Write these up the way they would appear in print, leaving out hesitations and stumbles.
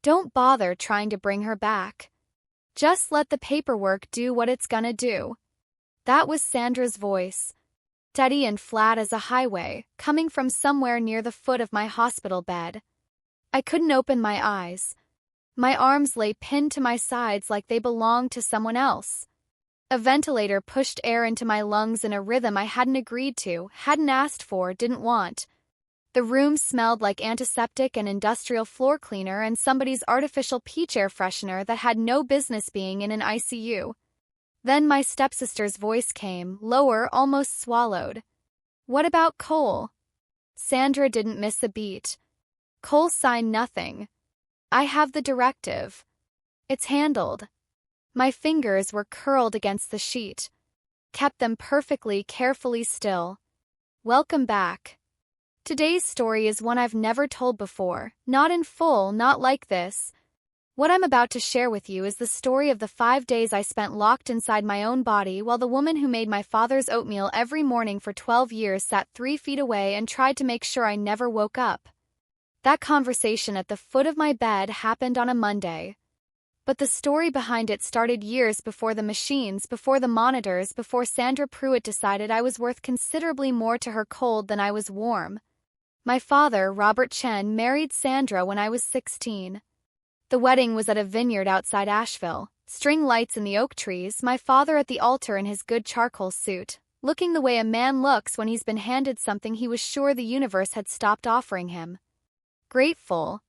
Don't bother trying to bring her back. Just let the paperwork do what it's gonna do. That was Sandra's voice, steady and flat as a highway, coming from somewhere near the foot of my hospital bed. I couldn't open my eyes. My arms lay pinned to my sides like they belonged to someone else. A ventilator pushed air into my lungs in a rhythm I hadn't agreed to, hadn't asked for, didn't want. The room smelled like antiseptic and industrial floor cleaner and somebody's artificial peach air freshener that had no business being in an ICU. Then my stepsister's voice came, lower, almost swallowed. What about Cole? Sandra didn't miss a beat. Cole signed nothing. I have the directive. It's handled. My fingers were curled against the sheet. Kept them perfectly, carefully still. Welcome back. Today's story is one I've never told before, not in full, not like this. What I'm about to share with you is the story of the 5 days I spent locked inside my own body while the woman who made my father's oatmeal every morning for 12 years sat 3 feet away and tried to make sure I never woke up. That conversation at the foot of my bed happened on a Monday. But the story behind it started years before the machines, before the monitors, before Sandra Pruitt decided I was worth considerably more to her cold than I was warm. My father, Robert Chen, married Sandra when I was 16. The wedding was at a vineyard outside Asheville, string lights in the oak trees, my father at the altar in his good charcoal suit, looking the way a man looks when he's been handed something he was sure the universe had stopped offering him. Grateful.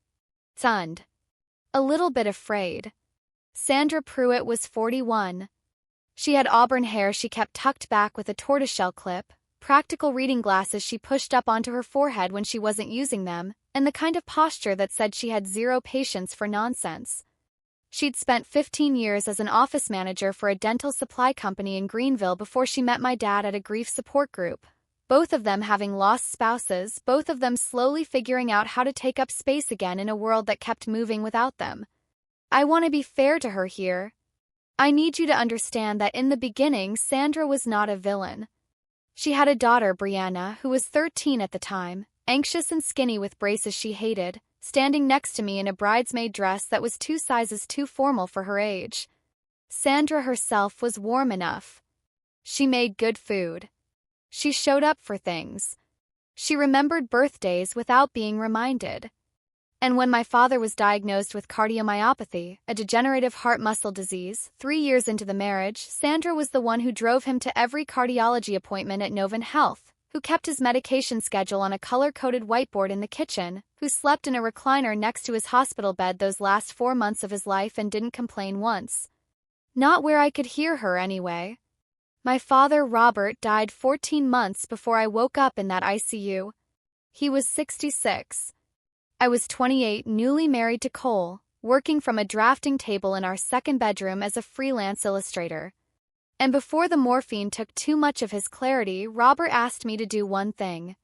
Stunned. A little bit afraid. Sandra Pruitt was 41. She had auburn hair she kept tucked back with a tortoiseshell clip, practical reading glasses she pushed up onto her forehead when she wasn't using them, and the kind of posture that said she had zero patience for nonsense. She'd spent 15 years as an office manager for a dental supply company in Greenville before she met my dad at a grief support group, both of them having lost spouses, both of them slowly figuring out how to take up space again in a world that kept moving without them. I want to be fair to her here. I need you to understand that in the beginning, Sandra was not a villain. She had a daughter, Brianna, who was 13 at the time, anxious and skinny with braces she hated, standing next to me in a bridesmaid dress that was 2 sizes too formal for her age. Sandra herself was warm enough. She made good food. She showed up for things. She remembered birthdays without being reminded. And when my father was diagnosed with cardiomyopathy, a degenerative heart muscle disease, 3 years into the marriage, Sandra was the one who drove him to every cardiology appointment at Novant Health, who kept his medication schedule on a color-coded whiteboard in the kitchen, who slept in a recliner next to his hospital bed those last 4 months of his life and didn't complain once. Not where I could hear her, anyway. My father, Robert, died 14 months before I woke up in that ICU. He was 66. I was 28, newly married to Cole, working from a drafting table in our second bedroom as a freelance illustrator. And before the morphine took too much of his clarity, Robert asked me to do one thing.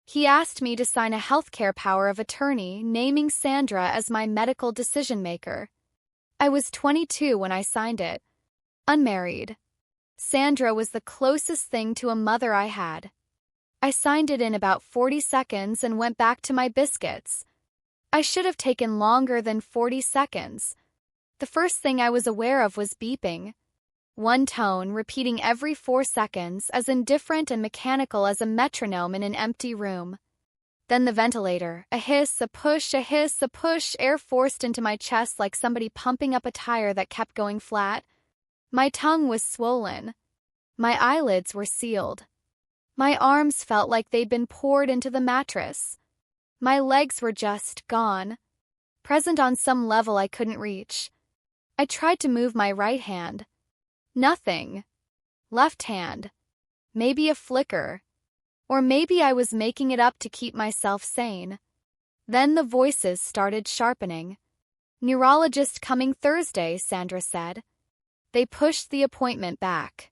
He asked me to sign a healthcare power of attorney, naming Sandra as my medical decision-maker. I was 22 when I signed it. Unmarried. Sandra was the closest thing to a mother I had. I signed it in about 40 seconds and went back to my biscuits. I should have taken longer than 40 seconds. The first thing I was aware of was beeping. One tone repeating every 4 seconds, as indifferent and mechanical as a metronome in an empty room. Then the ventilator, a hiss, a push, a hiss, a push, air forced into my chest like somebody pumping up a tire that kept going flat. My tongue was swollen. My eyelids were sealed. My arms felt like they'd been poured into the mattress. My legs were just gone. Present on some level I couldn't reach. I tried to move my right hand. Nothing. Left hand. Maybe a flicker. Or maybe I was making it up to keep myself sane. Then the voices started sharpening. Neurologist coming Thursday, Sandra said. They pushed the appointment back.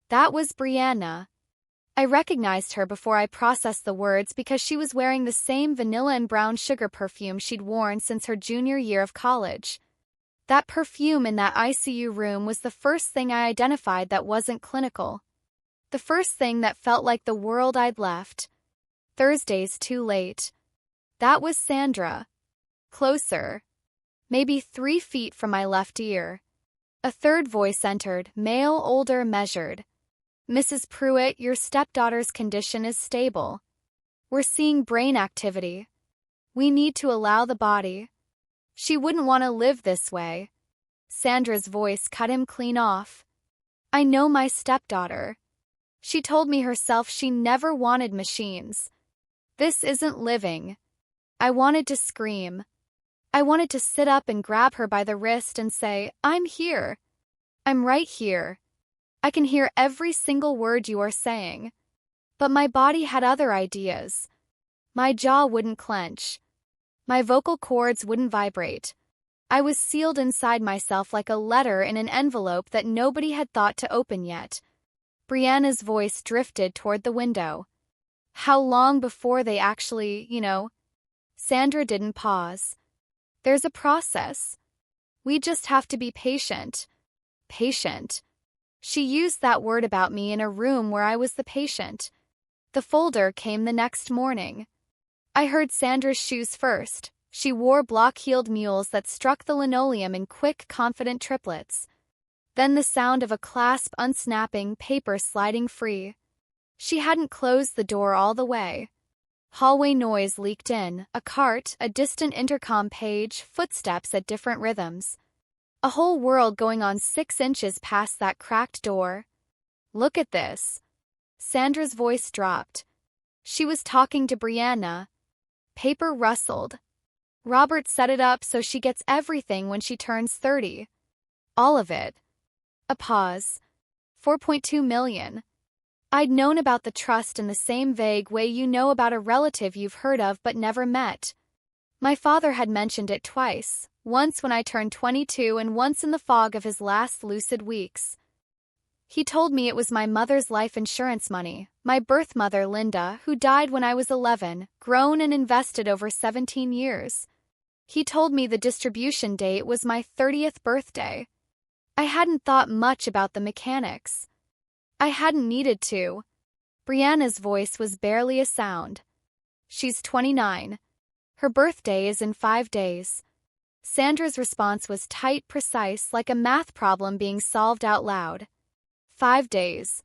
That was Brianna. I recognized her before I processed the words because she was wearing the same vanilla and brown sugar perfume she'd worn since her junior year of college. That perfume in that ICU room was the first thing I identified that wasn't clinical. The first thing that felt like the world I'd left. Thursday's too late. That was Sandra. Closer. maybe 3 feet from my left ear. A third voice entered, male, older, measured. Mrs. Pruitt, your stepdaughter's condition is stable. We're seeing brain activity. We need to allow the body. She wouldn't want to live this way. Sandra's voice cut him clean off. I know my stepdaughter. She told me herself she never wanted machines. This isn't living. I wanted to scream. I wanted to sit up and grab her by the wrist and say, I'm here. I'm right here. I can hear every single word you are saying. But my body had other ideas. My jaw wouldn't clench. My vocal cords wouldn't vibrate. I was sealed inside myself like a letter in an envelope that nobody had thought to open yet. Brianna's voice drifted toward the window. How long before they actually, Sandra didn't pause. There's a process. We just have to be patient. Patient. She used that word about me in a room where I was the patient. The folder came the next morning. I heard Sandra's shoes first. She wore block-heeled mules that struck the linoleum in quick, confident triplets. Then the sound of a clasp unsnapping, paper sliding free. She hadn't closed the door all the way. Hallway noise leaked in, a cart, a distant intercom page, footsteps at different rhythms. A whole world going on 6 inches past that cracked door. Look at this. Sandra's voice dropped. She was talking to Brianna. Paper rustled. Robert set it up so she gets everything when she turns 30. All of it. A pause. 4.2 million. I'd known about the trust in the same vague way you know about a relative you've heard of but never met. My father had mentioned it twice, once when I turned 22 and once in the fog of his last lucid weeks. He told me it was my mother's life insurance money, my birth mother Linda, who died when I was 11, grown and invested over 17 years. He told me the distribution date was my 30th birthday. I hadn't thought much about the mechanics. I hadn't needed to. Brianna's voice was barely a sound. She's 29. Her birthday is in 5 days. Sandra's response was tight, precise, like a math problem being solved out loud. 5 days.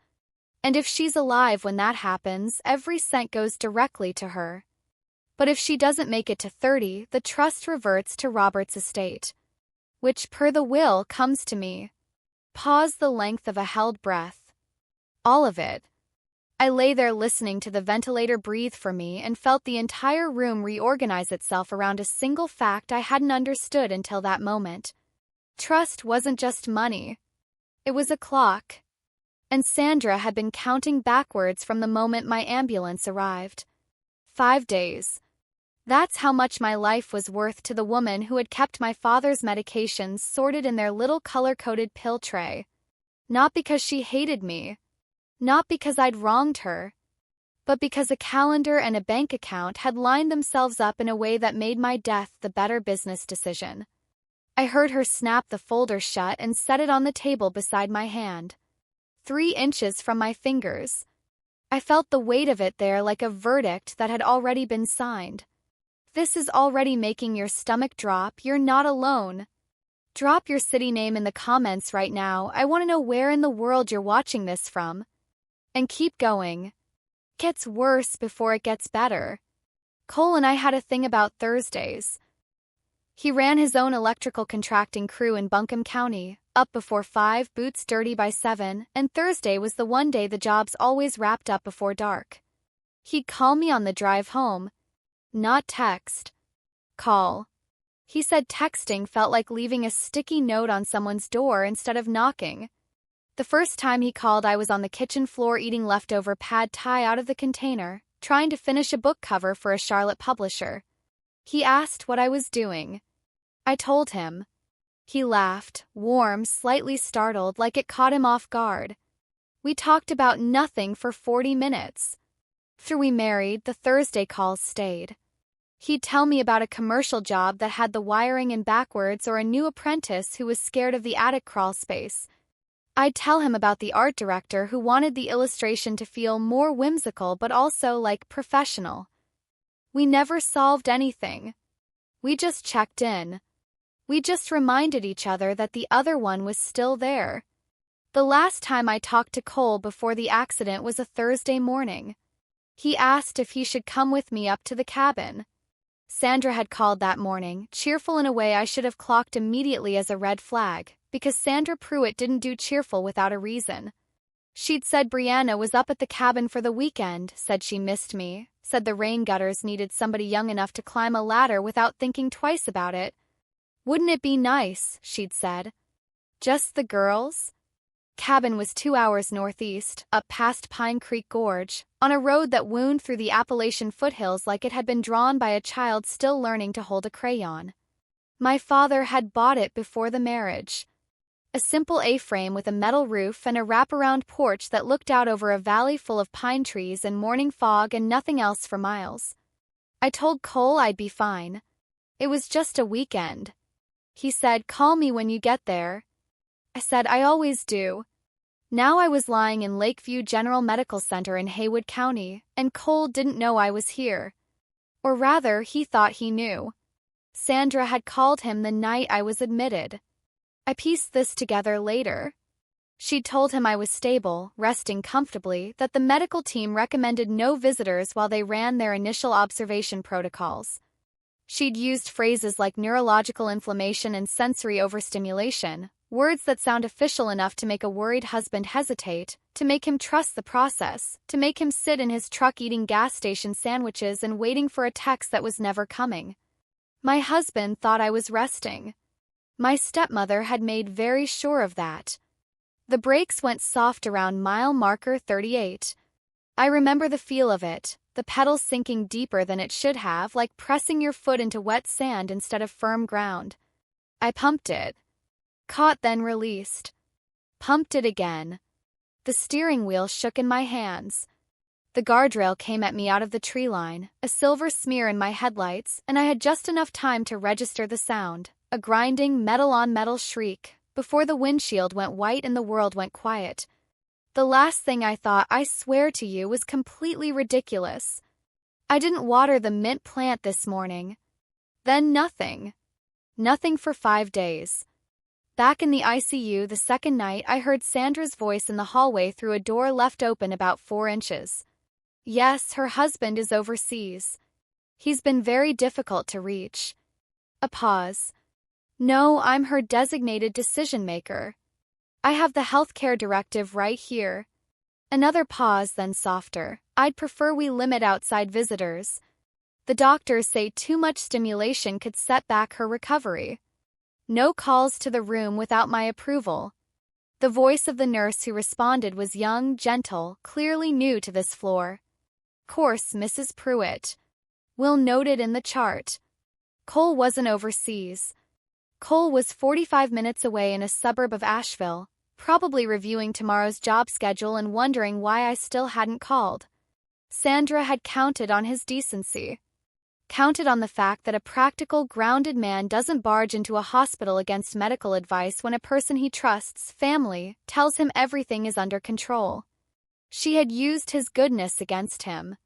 And if she's alive when that happens, every cent goes directly to her. But if she doesn't make it to 30, the trust reverts to Robert's estate. Which, per the will, comes to me. Pause the length of a held breath. All of it. I lay there listening to the ventilator breathe for me and felt the entire room reorganize itself around a single fact I hadn't understood until that moment. Trust wasn't just money. It was a clock. And Sandra had been counting backwards from the moment my ambulance arrived. 5 days. That's how much my life was worth to the woman who had kept my father's medications sorted in their little color-coded pill tray. Not because she hated me. Not because I'd wronged her. But because a calendar and a bank account had lined themselves up in a way that made my death the better business decision. I heard her snap the folder shut and set it on the table beside my hand. 3 inches from my fingers. I felt the weight of it there like a verdict that had already been signed. This is already making your stomach drop. You're not alone. Drop your city name in the comments right now. I want to know where in the world you're watching this from. And keep going. Gets worse before it gets better. Cole and I had a thing about Thursdays. He ran his own electrical contracting crew in Buncombe County, up before 5, boots dirty by 7, and Thursday was the one day the jobs always wrapped up before dark. He'd call me on the drive home. Not text. Call. He said texting felt like leaving a sticky note on someone's door instead of knocking. The first time he called, I was on the kitchen floor eating leftover pad thai out of the container, trying to finish a book cover for a Charlotte publisher. He asked what I was doing. I told him. He laughed, warm, slightly startled, like it caught him off guard. We talked about nothing for 40 minutes. After we married, the Thursday calls stayed. He'd tell me about a commercial job that had the wiring in backwards or a new apprentice who was scared of the attic crawl space. I'd tell him about the art director who wanted the illustration to feel more whimsical but also like professional. We never solved anything. We just checked in. We just reminded each other that the other one was still there. The last time I talked to Cole before the accident was a Thursday morning. He asked if he should come with me up to the cabin. Sandra had called that morning, cheerful in a way I should have clocked immediately as a red flag, because Sandra Pruitt didn't do cheerful without a reason. She'd said Brianna was up at the cabin for the weekend, said she missed me, said the rain gutters needed somebody young enough to climb a ladder without thinking twice about it. Wouldn't it be nice, she'd said. Just the girls? Cabin was 2 hours northeast, up past Pine Creek Gorge, on a road that wound through the Appalachian foothills like it had been drawn by a child still learning to hold a crayon. My father had bought it before the marriage. A simple A-frame with a metal roof and a wraparound porch that looked out over a valley full of pine trees and morning fog and nothing else for miles. I told Cole I'd be fine. It was just a weekend. He said, "Call me when you get there." I said, "I always do." Now I was lying in Lakeview General Medical Center in Haywood County, and Cole didn't know I was here. Or rather, he thought he knew. Sandra had called him the night I was admitted. I pieced this together later. She'd told him I was stable, resting comfortably, that the medical team recommended no visitors while they ran their initial observation protocols. She'd used phrases like neurological inflammation and sensory overstimulation, words that sound official enough to make a worried husband hesitate, to make him trust the process, to make him sit in his truck eating gas station sandwiches and waiting for a text that was never coming. My husband thought I was resting. My stepmother had made very sure of that. The brakes went soft around mile marker 38. I remember the feel of it, the pedal sinking deeper than it should have, like pressing your foot into wet sand instead of firm ground. I pumped it. Caught, then released. Pumped it again. The steering wheel shook in my hands. The guardrail came at me out of the tree line, a silver smear in my headlights, and I had just enough time to register the sound, a grinding metal-on-metal shriek, before the windshield went white and the world went quiet. The last thing I thought, I swear to you, was completely ridiculous. I didn't water the mint plant this morning. Then nothing. Nothing for 5 days. Back in the ICU the second night, I heard Sandra's voice in the hallway through a door left open about 4 inches. Yes, her husband is overseas. He's been very difficult to reach. A pause. No, I'm her designated decision-maker. I have the healthcare directive right here. Another pause, then softer. I'd prefer we limit outside visitors. The doctors say too much stimulation could set back her recovery. No calls to the room without my approval. The voice of the nurse who responded was young, gentle, clearly new to this floor. Course, Mrs. Pruitt. We'll note it in the chart. Cole wasn't overseas. Cole was 45 minutes away in a suburb of Asheville, probably reviewing tomorrow's job schedule and wondering why I still hadn't called. Sandra had counted on his decency. Counted on the fact that a practical, grounded man doesn't barge into a hospital against medical advice when a person he trusts, family, tells him everything is under control. She had used his goodness against him.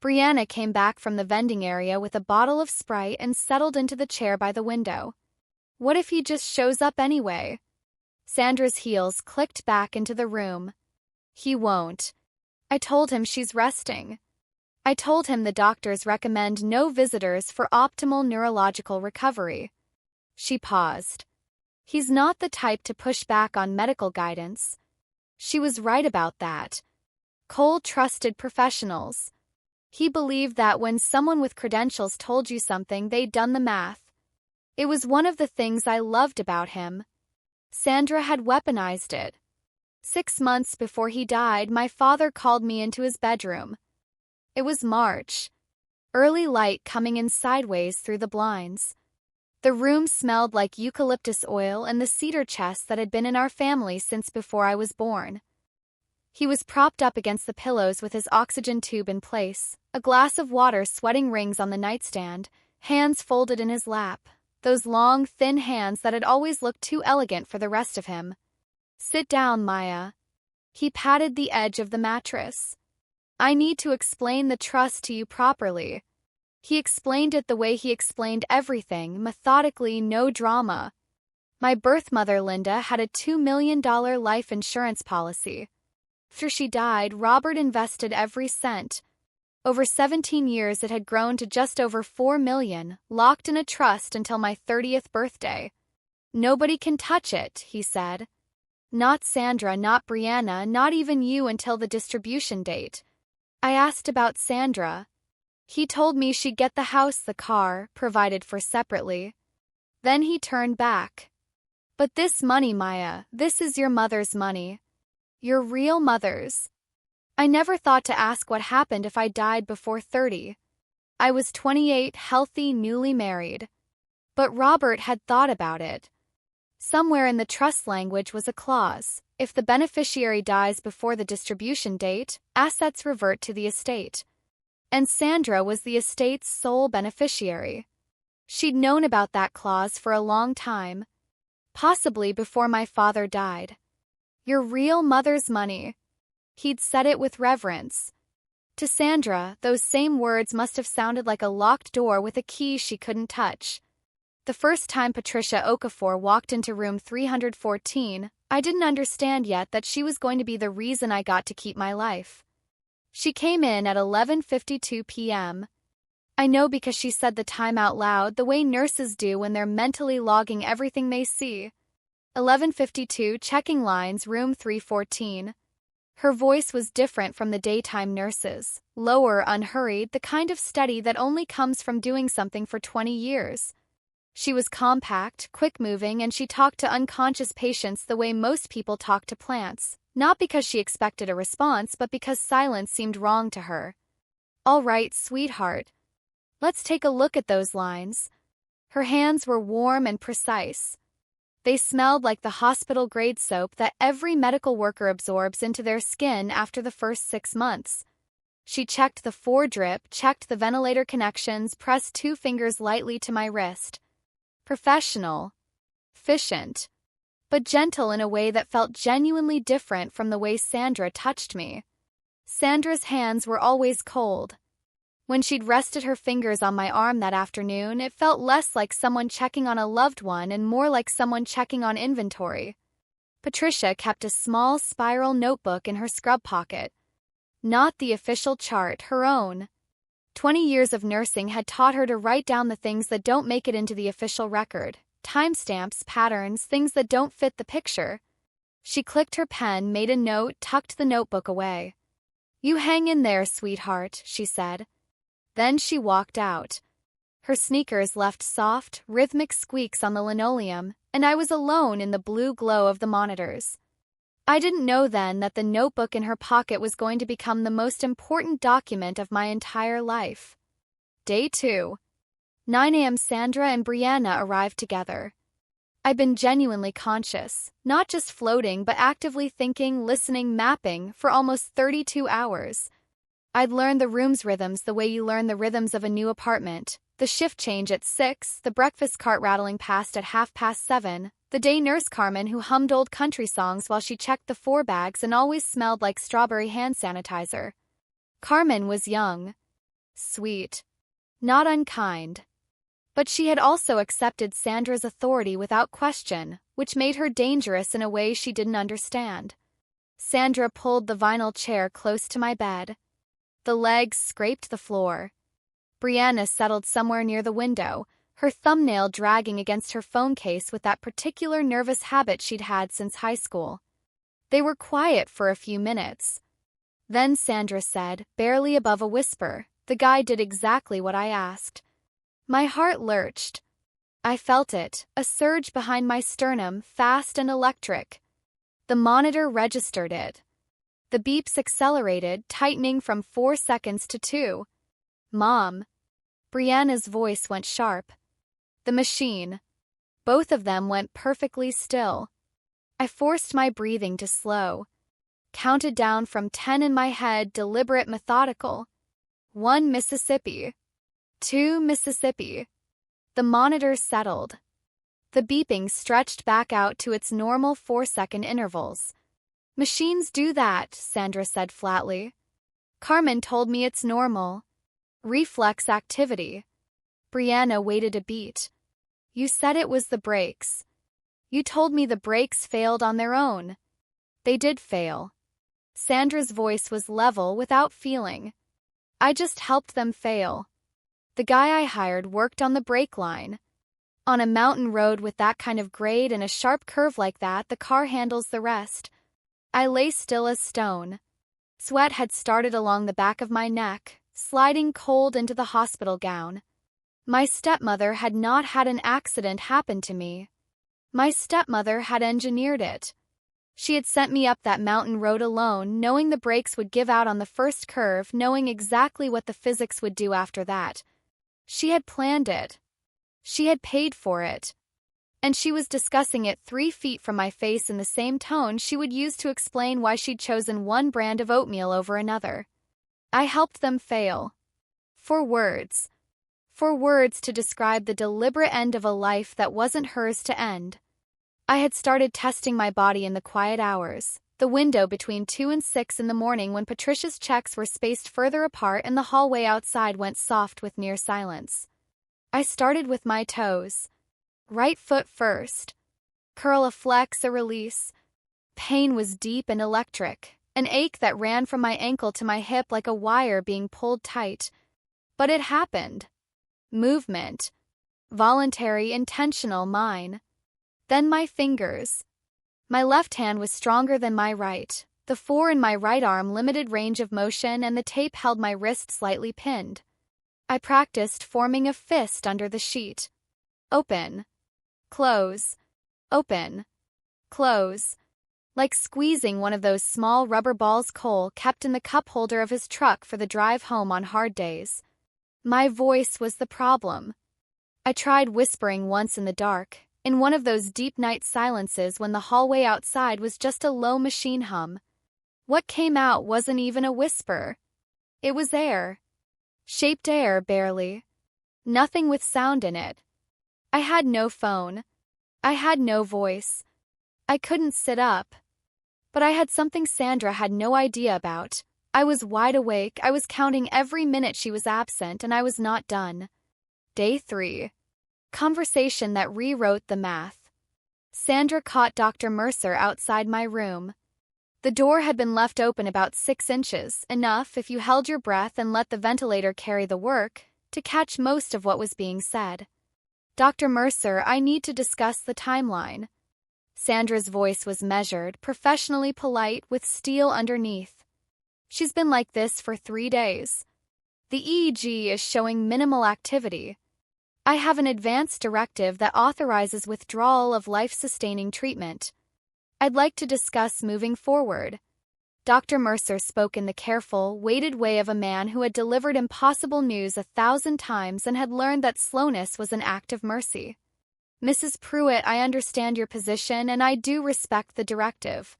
Brianna came back from the vending area with a bottle of Sprite and settled into the chair by the window. What if he just shows up anyway? Sandra's heels clicked back into the room. He won't. I told him she's resting. I told him the doctors recommend no visitors for optimal neurological recovery. She paused. He's not the type to push back on medical guidance. She was right about that. Cole trusted professionals. He believed that when someone with credentials told you something, they'd done the math. It was one of the things I loved about him. Sandra had weaponized it. 6 months before he died, my father called me into his bedroom. It was March. Early light coming in sideways through the blinds. The room smelled like eucalyptus oil and the cedar chest that had been in our family since before I was born. He was propped up against the pillows with his oxygen tube in place, a glass of water sweating rings on the nightstand, hands folded in his lap, those long, thin hands that had always looked too elegant for the rest of him. Sit down, Maya. He patted the edge of the mattress. I need to explain the trust to you properly. He explained it the way he explained everything, methodically, no drama. My birth mother, Linda, had a $2 million life insurance policy. After she died, Robert invested every cent. Over 17 years it had grown to just over $4 million, locked in a trust until my 30th birthday. Nobody can touch it, he said. Not Sandra, not Brianna, not even you until the distribution date. I asked about Sandra. He told me she'd get the house, the car, provided for separately. Then he turned back. But this money, Maya, this is your mother's money. Your real mother's. I never thought to ask what happened if I died before 30. I was 28, healthy, newly married. But Robert had thought about it. Somewhere in the trust language was a clause: if the beneficiary dies before the distribution date, assets revert to the estate. And Sandra was the estate's sole beneficiary. She'd known about that clause for a long time, possibly before my father died. Your real mother's money. He'd said it with reverence. To Sandra, those same words must have sounded like a locked door with a key she couldn't touch. The first time Patricia Okafor walked into room 314, I didn't understand yet that she was going to be the reason I got to keep my life. She came in at 11:52 p.m. I know because she said the time out loud the way nurses do when they're mentally logging everything they see. 11:52, checking lines, room 314. Her voice was different from the daytime nurses, lower, unhurried, the kind of steady that only comes from doing something for 20 years. She was compact, quick-moving, and she talked to unconscious patients the way most people talk to plants, not because she expected a response but because silence seemed wrong to her. All right, sweetheart. Let's take a look at those lines. Her hands were warm and precise. They smelled like the hospital-grade soap that every medical worker absorbs into their skin after the first 6 months. She checked the foredrip, checked the ventilator connections, pressed 2 fingers lightly to my wrist. Professional. Efficient. But gentle in a way that felt genuinely different from the way Sandra touched me. Sandra's hands were always cold. When she'd rested her fingers on my arm that afternoon, it felt less like someone checking on a loved one and more like someone checking on inventory. Patricia kept a small spiral notebook in her scrub pocket. Not the official chart, her own. 20 years of nursing had taught her to write down the things that don't make it into the official record. Timestamps, patterns, things that don't fit the picture. She clicked her pen, made a note, tucked the notebook away. You hang in there, sweetheart, she said. Then she walked out. Her sneakers left soft, rhythmic squeaks on the linoleum, and I was alone in the blue glow of the monitors. I didn't know then that the notebook in her pocket was going to become the most important document of my entire life. Day 2. 9 a.m. Sandra and Brianna arrived together. I'd been genuinely conscious, not just floating but actively thinking, listening, mapping, for almost 32 hours. I'd learned the room's rhythms the way you learn the rhythms of a new apartment. The shift change at 6, the breakfast cart rattling past at 7:30, the day nurse Carmen who hummed old country songs while she checked the 4 bags and always smelled like strawberry hand sanitizer. Carmen was young, sweet, not unkind. But she had also accepted Sandra's authority without question, which made her dangerous in a way she didn't understand. Sandra pulled the vinyl chair close to my bed. The legs scraped the floor. Brianna settled somewhere near the window, her thumbnail dragging against her phone case with that particular nervous habit she'd had since high school. They were quiet for a few minutes. Then Sandra said, barely above a whisper, "The guy did exactly what I asked." My heart lurched. I felt it, a surge behind my sternum, fast and electric. The monitor registered it. The beeps accelerated, tightening from 4 seconds to 2. Mom. Brianna's voice went sharp. The machine. Both of them went perfectly still. I forced my breathing to slow. Counted down from 10 in my head, deliberate, methodical. 1 Mississippi. 2 Mississippi. The monitor settled. The beeping stretched back out to its normal 4-second intervals. Machines do that, Sandra said flatly. Carmen told me it's normal. Reflex activity. Brianna waited a beat. You said it was the brakes. You told me the brakes failed on their own. They did fail. Sandra's voice was level without feeling. I just helped them fail. The guy I hired worked on the brake line. On a mountain road with that kind of grade and a sharp curve like that, the car handles the rest. I lay still as stone. Sweat had started along the back of my neck, sliding cold into the hospital gown. My stepmother had not had an accident happen to me. My stepmother had engineered it. She had sent me up that mountain road alone, knowing the brakes would give out on the first curve, knowing exactly what the physics would do after that. She had planned it. She had paid for it. And she was discussing it 3 feet from my face in the same tone she would use to explain why she'd chosen one brand of oatmeal over another. I helped them fail. For words. For words to describe the deliberate end of a life that wasn't hers to end. I had started testing my body in the quiet hours, the window between 2 and 6 in the morning when Patricia's checks were spaced further apart and the hallway outside went soft with near silence. I started with my toes. Right foot first. Curl a flex, a release. Pain was deep and electric, an ache that ran from my ankle to my hip like a wire being pulled tight. But it happened. Movement. Voluntary, intentional, mine. Then my fingers. My left hand was stronger than my right. The 4 in my right arm limited range of motion and the tape held my wrist slightly pinned. I practiced forming a fist under the sheet. Open. Close. Open. Close. Like squeezing one of those small rubber balls Cole kept in the cup holder of his truck for the drive home on hard days. My voice was the problem. I tried whispering once in the dark, in one of those deep night silences when the hallway outside was just a low machine hum. What came out wasn't even a whisper. It was air. Shaped air, barely. Nothing with sound in it. I had no phone. I had no voice. I couldn't sit up. But I had something Sandra had no idea about. I was wide awake, I was counting every minute she was absent, and I was not done. Day 3. Conversation that rewrote the math. Sandra caught Dr. Mercer outside my room. The door had been left open about 6 inches, enough, if you held your breath and let the ventilator carry the work, to catch most of what was being said. Dr. Mercer, I need to discuss the timeline. Sandra's voice was measured, professionally polite, with steel underneath. She's been like this for 3 days. The EEG is showing minimal activity. I have an advance directive that authorizes withdrawal of life-sustaining treatment. I'd like to discuss moving forward. Dr. Mercer spoke in the careful, weighted way of a man who had delivered impossible news 1,000 times and had learned that slowness was an act of mercy. Mrs. Pruitt, I understand your position and I do respect the directive.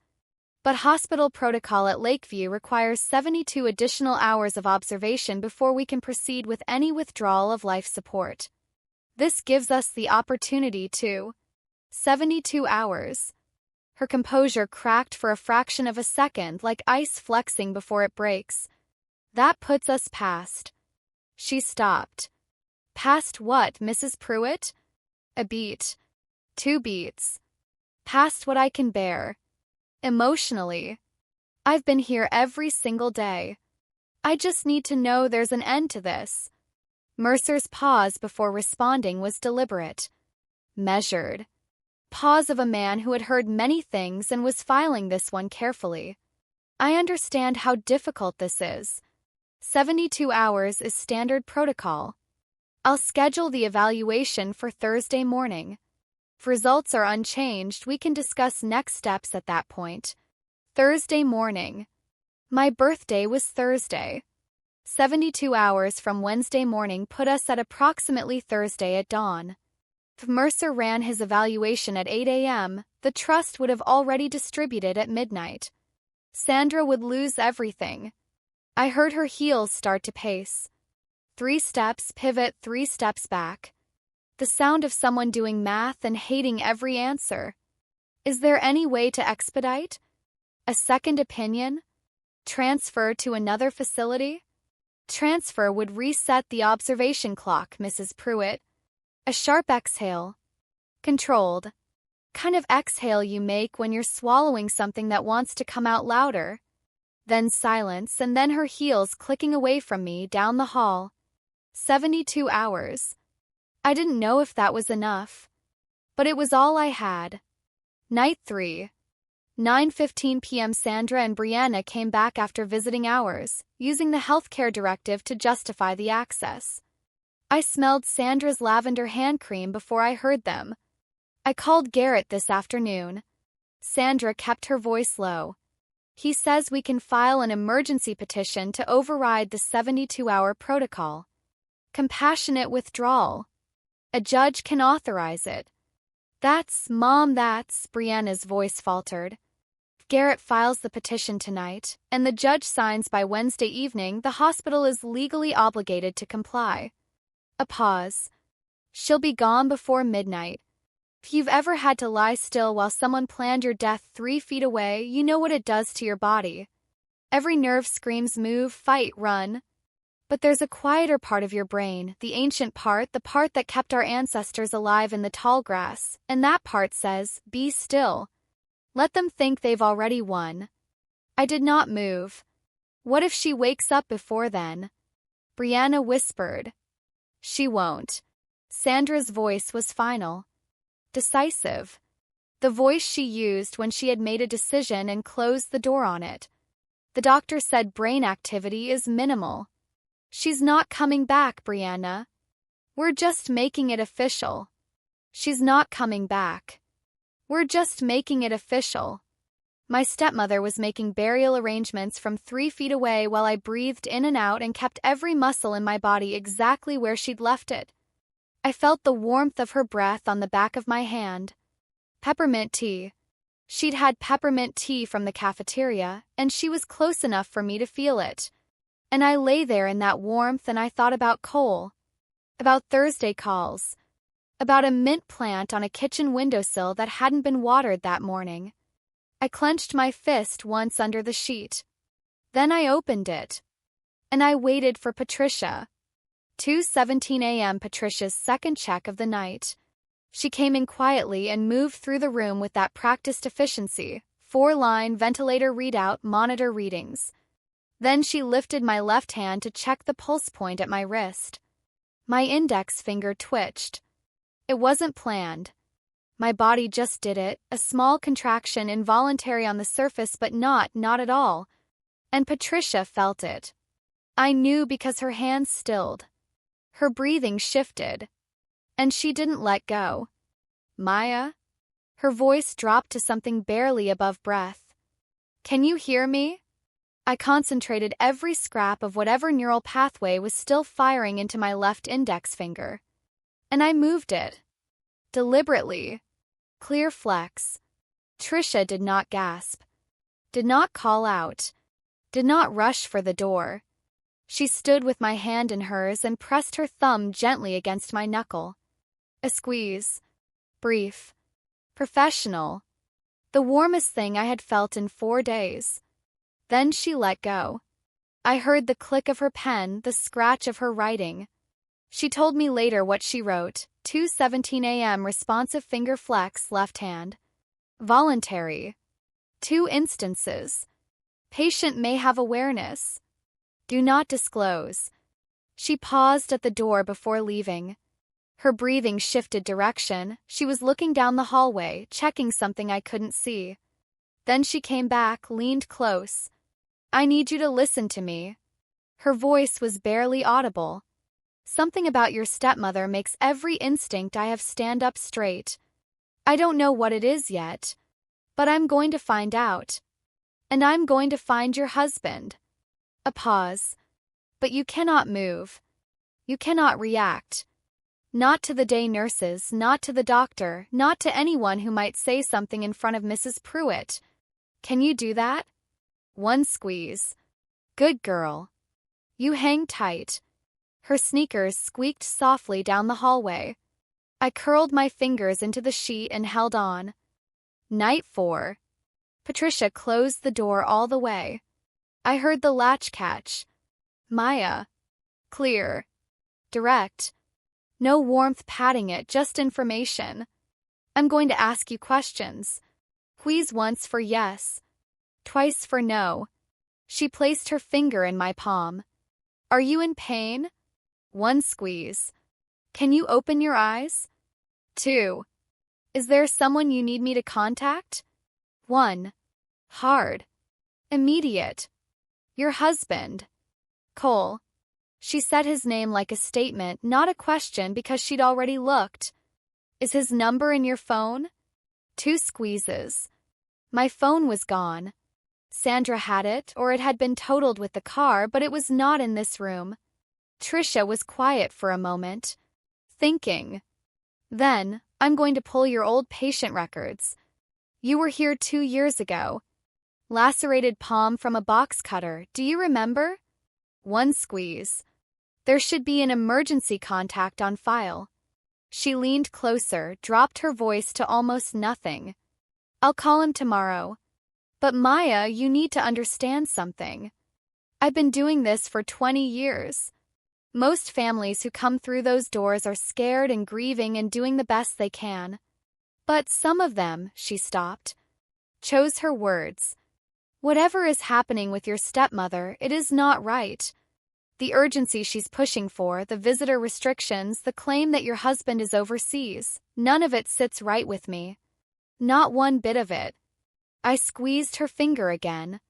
But hospital protocol at Lakeview requires 72 additional hours of observation before we can proceed with any withdrawal of life support. This gives us the opportunity to 72 hours. Her composure cracked for a fraction of a second, like ice flexing before it breaks. That puts us past. She stopped. Past what, Mrs. Pruitt? A beat. 2 beats. Past what I can bear. Emotionally. I've been here every single day. I just need to know there's an end to this. Mercer's pause before responding was deliberate. Measured. Pause of a man who had heard many things and was filing this one carefully. I understand how difficult this is. 72 hours is standard protocol. I'll schedule the evaluation for Thursday morning. If results are unchanged, we can discuss next steps at that point. Thursday morning. My birthday was Thursday. 72 hours from Wednesday morning put us at approximately Thursday at dawn. If Mercer ran his evaluation at 8 a.m., the trust would have already distributed at midnight. Sandra would lose everything. I heard her heels start to pace. 3 steps, pivot, 3 steps back. The sound of someone doing math and hating every answer. Is there any way to expedite? A second opinion? Transfer to another facility? Transfer would reset the observation clock, Mrs. Pruitt. A sharp exhale. Controlled. Kind of exhale you make when you're swallowing something that wants to come out louder. Then silence, and then her heels clicking away from me down the hall. 72 hours. I didn't know if that was enough. But it was all I had. Night 3. 9:15 p.m. Sandra and Brianna came back after visiting hours, using the healthcare directive to justify the access. I smelled Sandra's lavender hand cream before I heard them. I called Garrett this afternoon. Sandra kept her voice low. He says we can file an emergency petition to override the 72-hour protocol. Compassionate withdrawal. A judge can authorize it. Mom, Brianna's voice faltered. Garrett files the petition tonight, and the judge signs by Wednesday evening. The hospital is legally obligated to comply. A pause. She'll be gone before midnight. If you've ever had to lie still while someone planned your death 3 feet away, you know what it does to your body. Every nerve screams move, fight, run. But there's a quieter part of your brain, the ancient part, the part that kept our ancestors alive in the tall grass, and that part says, be still. Let them think they've already won. I did not move. What if she wakes up before then? Brianna whispered. She won't. Sandra's voice was final. Decisive. The voice she used when she had made a decision and closed the door on it. The doctor said brain activity is minimal. She's not coming back, Brianna. We're just making it official. She's not coming back. We're just making it official. My stepmother was making burial arrangements from 3 feet away while I breathed in and out and kept every muscle in my body exactly where she'd left it. I felt the warmth of her breath on the back of my hand. Peppermint tea. She'd had peppermint tea from the cafeteria, and she was close enough for me to feel it. And I lay there in that warmth and I thought about Cole. About Thursday calls. About a mint plant on a kitchen windowsill that hadn't been watered that morning. I clenched my fist once under the sheet. Then I opened it. And I waited for Patricia. 2:17 a.m. Patricia's second check of the night. She came in quietly and moved through the room with that practiced efficiency, 4-line ventilator readout monitor readings. Then she lifted my left hand to check the pulse point at my wrist. My index finger twitched. It wasn't planned. My body just did it, a small contraction involuntary on the surface but not at all. And Patricia felt it. I knew because her hands stilled. Her breathing shifted. And she didn't let go. Maya? Her voice dropped to something barely above breath. Can you hear me? I concentrated every scrap of whatever neural pathway was still firing into my left index finger. And I moved it. Deliberately. Clear flex. Tricia did not gasp. Did not call out. Did not rush for the door. She stood with my hand in hers and pressed her thumb gently against my knuckle. A squeeze. Brief. Professional. The warmest thing I had felt in 4 days. Then she let go. I heard the click of her pen, the scratch of her writing. She told me later what she wrote. 2:17 a.m. responsive finger flex left hand. Voluntary. 2 instances. Patient may have awareness. Do not disclose. She paused at the door before leaving. Her breathing shifted direction. She was looking down the hallway, checking something I couldn't see. Then she came back, leaned close. I need you to listen to me. Her voice was barely audible. Something about your stepmother makes every instinct I have stand up straight. I don't know what it is yet, but I'm going to find out. And I'm going to find your husband. A pause. But you cannot move. You cannot react. Not to the day nurses, not to the doctor, not to anyone who might say something in front of Mrs. Pruitt. Can you do that? 1 squeeze. Good girl. You hang tight. Her sneakers squeaked softly down the hallway. I curled my fingers into the sheet and held on. Night 4. Patricia closed the door all the way. I heard the latch catch. Maya. Clear. Direct. No warmth padding it, just information. I'm going to ask you questions. Squeeze once for yes. Twice for no. She placed her finger in my palm. Are you in pain? 1 squeeze. Can you open your eyes? 2. Is there someone you need me to contact? 1. Hard. Immediate. Your husband. Cole. She said his name like a statement, not a question, because she'd already looked. Is his number in your phone? 2 squeezes. My phone was gone. Sandra had it, or it had been totaled with the car, but it was not in this room. Trisha was quiet for a moment, thinking. Then, I'm going to pull your old patient records. You were here 2 years ago. Lacerated palm from a box cutter, do you remember? 1 squeeze. There should be an emergency contact on file. She leaned closer, dropped her voice to almost nothing. I'll call him tomorrow. But Maya, you need to understand something. I've been doing this for 20 years. Most families who come through those doors are scared and grieving and doing the best they can. But some of them, she stopped, chose her words. Whatever is happening with your stepmother, it is not right. The urgency she's pushing for, the visitor restrictions, the claim that your husband is overseas, none of it sits right with me. Not one bit of it. I squeezed her finger again,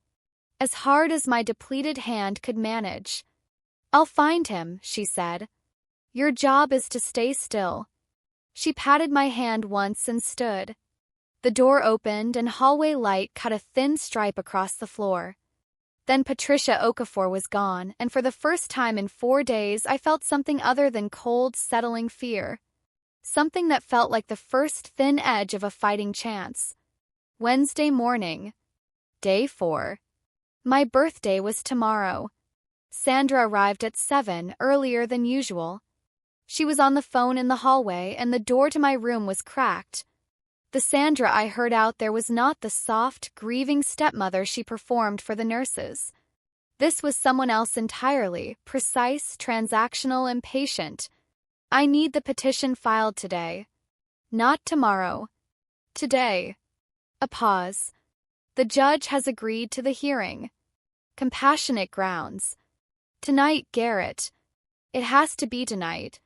as hard as my depleted hand could manage. I'll find him, she said. Your job is to stay still. She patted my hand once and stood. The door opened and hallway light cut a thin stripe across the floor. Then Patricia Okafor was gone, and for the first time in 4 days I felt something other than cold, settling fear. Something that felt like the first thin edge of a fighting chance. Wednesday morning. Day 4. My birthday was tomorrow. Sandra arrived at 7, earlier than usual. She was on the phone in the hallway, and the door to my room was cracked. The Sandra I heard out there was not the soft, grieving stepmother she performed for the nurses. This was someone else entirely, precise, transactional, and patient. I need the petition filed today. Not tomorrow. Today. A pause. The judge has agreed to the hearing. Compassionate grounds. Tonight, Garrett. It has to be tonight.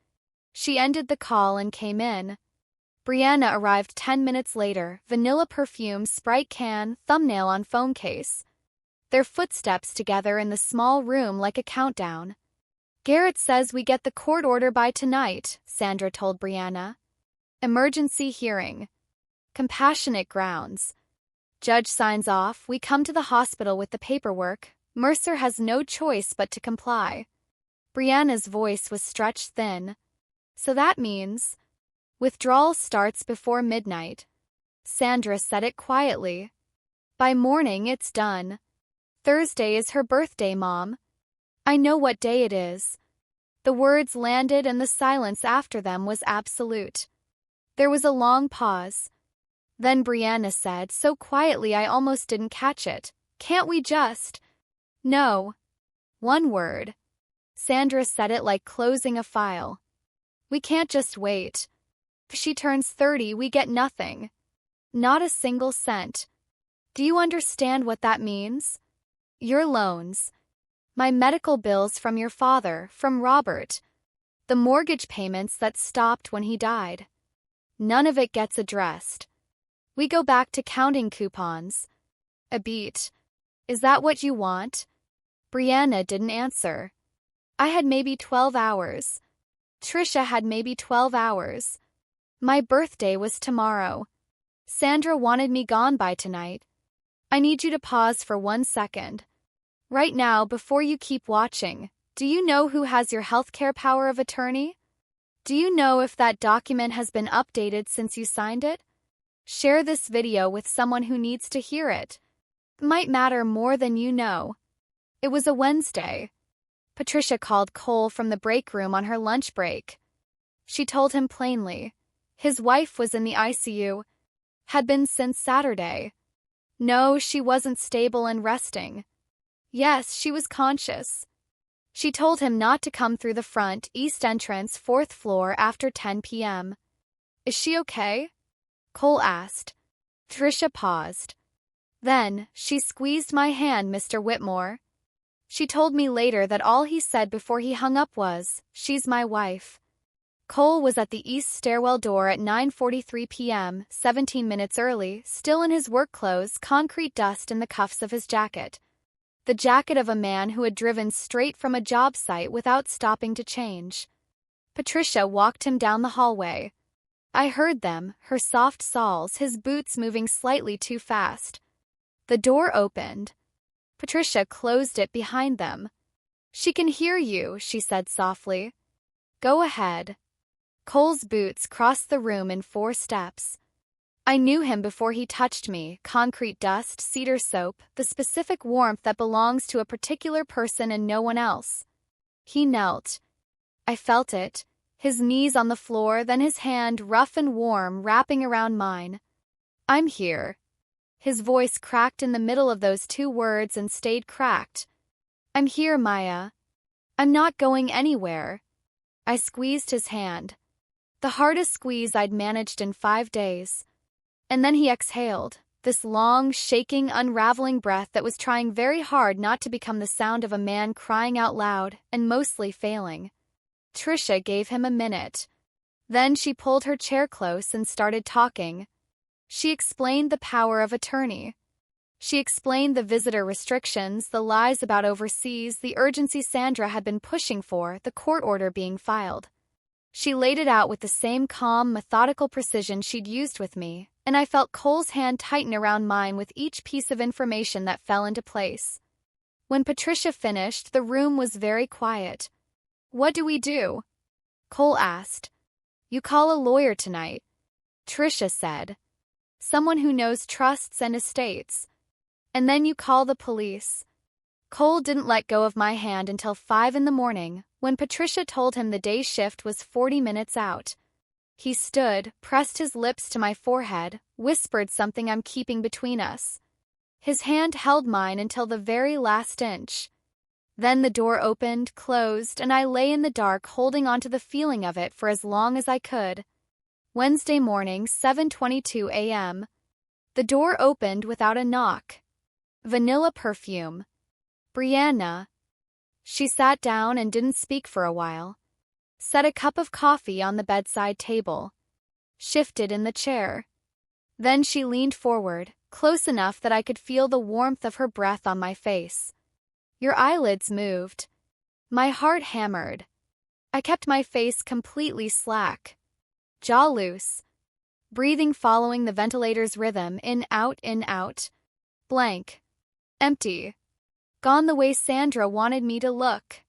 She ended the call and came in. Brianna arrived 10 minutes later, vanilla perfume, Sprite can, thumbnail on phone case. Their footsteps together in the small room like a countdown. Garrett says we get the court order by tonight, Sandra told Brianna. Emergency hearing. Compassionate grounds. Judge signs off, we come to the hospital with the paperwork. Mercer has no choice but to comply. Brianna's voice was stretched thin. So that means... Withdrawal starts before midnight. Sandra said it quietly. By morning, it's done. Thursday is her birthday, Mom. I know what day it is. The words landed and the silence after them was absolute. There was a long pause. Then Brianna said, so quietly I almost didn't catch it, can't we just... No. 1 word. Sandra said it like closing a file. We can't just wait. If she turns 30, we get nothing. Not a single cent. Do you understand what that means? Your loans. My medical bills from your father, from Robert. The mortgage payments that stopped when he died. None of it gets addressed. We go back to counting coupons. A beat. Is that what you want? Brianna didn't answer. I had maybe 12 hours. Trisha had maybe 12 hours. My birthday was tomorrow. Sandra wanted me gone by tonight. I need you to pause for 1 second. Right now, before you keep watching, do you know who has your healthcare power of attorney? Do you know if that document has been updated since you signed it? Share this video with someone who needs to hear it. It might matter more than you know. It was a Wednesday. Patricia called Cole from the break room on her lunch break. She told him plainly. His wife was in the ICU. Had been since Saturday. No, she wasn't stable and resting. Yes, she was conscious. She told him not to come through the front east entrance, 4th floor after 10 p.m. Is she okay? Cole asked. Trisha paused. Then, she squeezed my hand, Mr. Whitmore. She told me later that all he said before he hung up was, "She's my wife." Cole was at the east stairwell door at 9:43 p.m., 17 minutes early, still in his work clothes, concrete dust in the cuffs of his jacket. The jacket of a man who had driven straight from a job site without stopping to change. Patricia walked him down the hallway. I heard them, her soft soles, his boots moving slightly too fast. The door opened. Patricia closed it behind them. "She can hear you," she said softly. "Go ahead." Cole's boots crossed the room in 4 steps. I knew him before he touched me. Concrete dust, cedar soap, the specific warmth that belongs to a particular person and no one else. He knelt. I felt it, his knees on the floor, then his hand, rough and warm, wrapping around mine. "I'm here." His voice cracked in the middle of those 2 words and stayed cracked. "I'm here, Maya. I'm not going anywhere." I squeezed his hand. The hardest squeeze I'd managed in 5 days. And then he exhaled, this long, shaking, unraveling breath that was trying very hard not to become the sound of a man crying out loud, and mostly failing. Trisha gave him a minute. Then she pulled her chair close and started talking. She explained the power of attorney. She explained the visitor restrictions, the lies about overseas, the urgency Sandra had been pushing for, the court order being filed. She laid it out with the same calm, methodical precision she'd used with me, and I felt Cole's hand tighten around mine with each piece of information that fell into place. When Patricia finished, the room was very quiet. "What do we do?" Cole asked. "You call a lawyer tonight," Trisha said. "Someone who knows trusts and estates. And then you call the police." Cole didn't let go of my hand until 5 in the morning, when Patricia told him the day shift was 40 minutes out. He stood, pressed his lips to my forehead, whispered something I'm keeping between us. His hand held mine until the very last inch. Then the door opened, closed, and I lay in the dark holding onto the feeling of it for as long as I could. Wednesday morning, 7:22 a.m. The door opened without a knock. Vanilla perfume. "Brianna." She sat down and didn't speak for a while. Set a cup of coffee on the bedside table. Shifted in the chair. Then she leaned forward, close enough that I could feel the warmth of her breath on my face. "Your eyelids moved." My heart hammered. I kept my face completely slack. Jaw loose. Breathing following the ventilator's rhythm, in, out. Blank. Empty. Gone the way Sandra wanted me to look.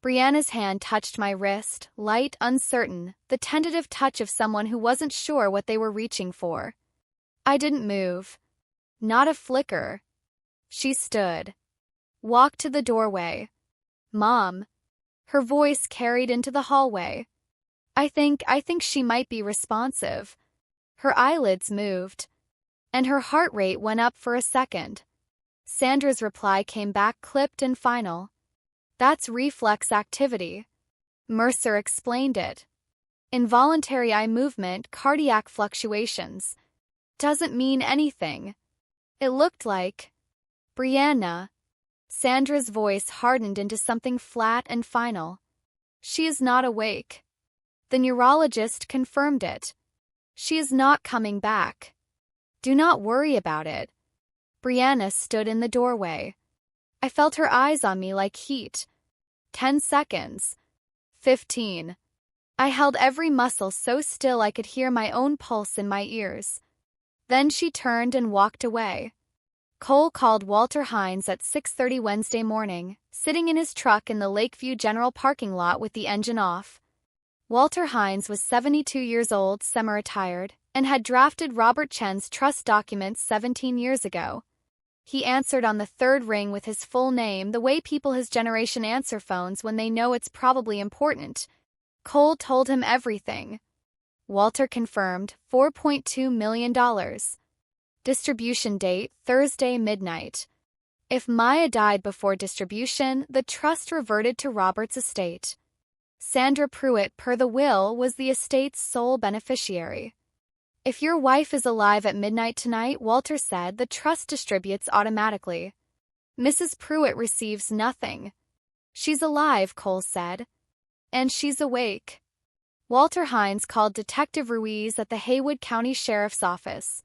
Brianna's hand touched my wrist, light, uncertain, the tentative touch of someone who wasn't sure what they were reaching for. I didn't move. Not a flicker. She stood. Walked to the doorway. "Mom." Her voice carried into the hallway. I think she might be responsive." Her eyelids moved. And her heart rate went up for a second. Sandra's reply came back clipped and final. "That's reflex activity." Mercer explained it. "Involuntary eye movement, cardiac fluctuations. Doesn't mean anything." It looked like... "Brianna." Sandra's voice hardened into something flat and final. "She is not awake." The neurologist confirmed it. "She is not coming back. Do not worry about it." Brianna stood in the doorway. I felt her eyes on me like heat. 10 seconds. 15. I held every muscle so still I could hear my own pulse in my ears. Then she turned and walked away. Cole called Walter Hines at 6:30 Wednesday morning, sitting in his truck in the Lakeview General parking lot with the engine off. Walter Hines was 72 years old, semi-retired, and had drafted Robert Chen's trust documents 17 years ago. He answered on the 3rd ring with his full name, the way people his generation answer phones when they know it's probably important. Cole told him everything. Walter confirmed, $4.2 million. Distribution date, Thursday midnight. If Maya died before distribution, the trust reverted to Robert's estate. Sandra Pruitt, per the will, was the estate's sole beneficiary. If your wife is alive at midnight tonight, Walter said, the trust distributes automatically. Mrs. Pruitt receives nothing. She's alive, Cole said. And she's awake. Walter Hines called Detective Ruiz at the Haywood County Sheriff's Office.